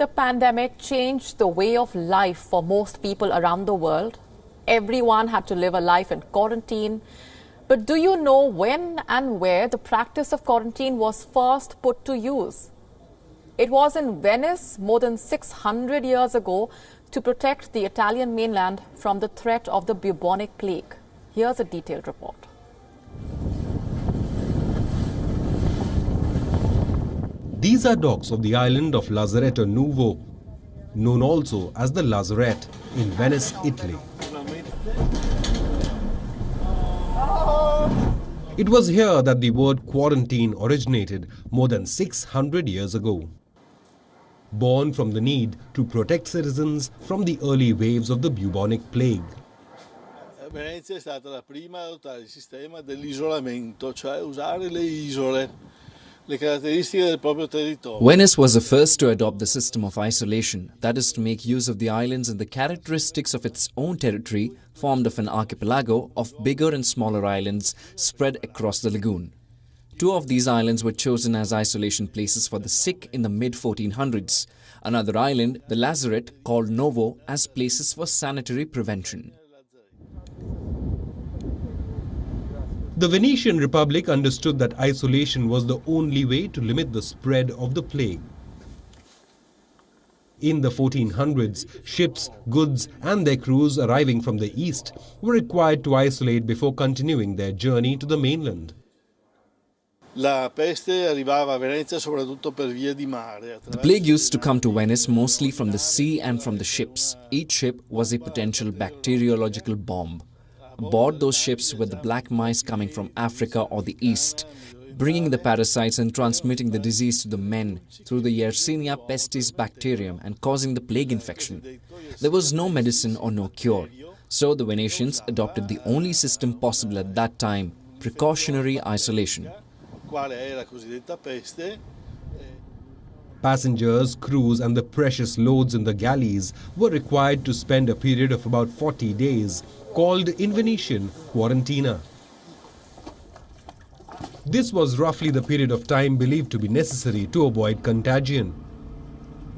The pandemic changed the way of life for most people around the world. Everyone had to live a life in quarantine. But do you know when and where the practice of quarantine was first put to use? It was in Venice more than 600 years ago to protect the Italian mainland from the threat of the bubonic plague. Here's a detailed report. These are docks of the island of Lazaretto Nuovo, known also as the Lazaretto, in Venice, Italy. It was here that the word quarantine originated more than 600 years ago. Born from the need to protect citizens from the early waves of the bubonic plague. Venezia è stata la prima ad adottare il sistema dell'isolamento, cioè usare le isole, le caratteristiche del proprio territorio. Venice was the first to adopt the system of isolation, that is to make use of the islands and the characteristics of its own territory, formed of an archipelago of bigger and smaller islands spread across the lagoon. Two of these islands were chosen as isolation places for the sick in the mid-1400s. Another island, the Lazaretto, called Novo, as places for sanitary prevention. The Venetian Republic understood that isolation was the only way to limit the spread of the plague. In the 1400s, ships, goods and their crews arriving from the east were required to isolate before continuing their journey to the mainland. La peste arrivava a Venezia soprattutto per via di mare. The plague used to come to Venice mostly from the sea and from the ships. Each ship was a potential bacteriological bomb. Aboard those ships were the black mice coming from Africa or the East, bringing the parasites and transmitting the disease to the men through the Yersinia pestis bacterium and causing the plague infection. There was no medicine or no cure, so the Venetians adopted the only system possible at that time, precautionary isolation. Passengers, crews and the precious loads in the galleys were required to spend a period of about 40 days, called in Venetian quarantina. This was roughly the period of time believed to be necessary to avoid contagion.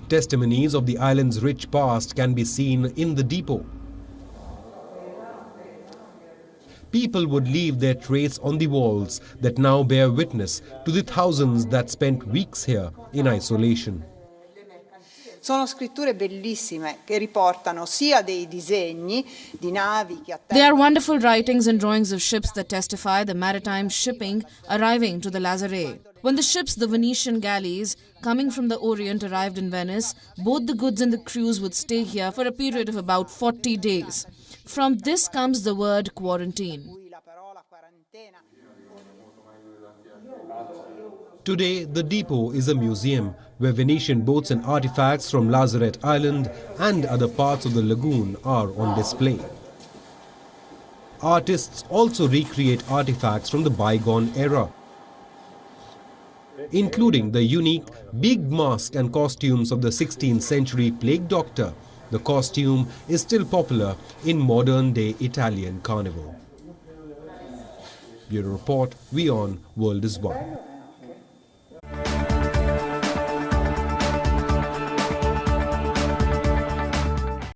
Testimonies of the island's rich past can be seen in the depot. People would leave their trace on the walls that now bear witness to the thousands that spent weeks here in isolation. Sono scritture bellissime che riportano sia dei disegni di navi che They are wonderful writings and drawings of ships that testify the maritime shipping arriving to the Lazaretto. When the ships, the Venetian galleys, coming from the Orient arrived in Venice, both the goods and the crews would stay here for a period of about 40 days. From this comes the word quarantine. Today, the depot is a museum where Venetian boats and artifacts from Lazaretto Island and other parts of the lagoon are on display. Artists also recreate artifacts from the bygone era, including the unique big mask and costumes of the 16th century plague doctor. The costume is still popular in modern-day Italian carnival. Bureau Report, WION World is One.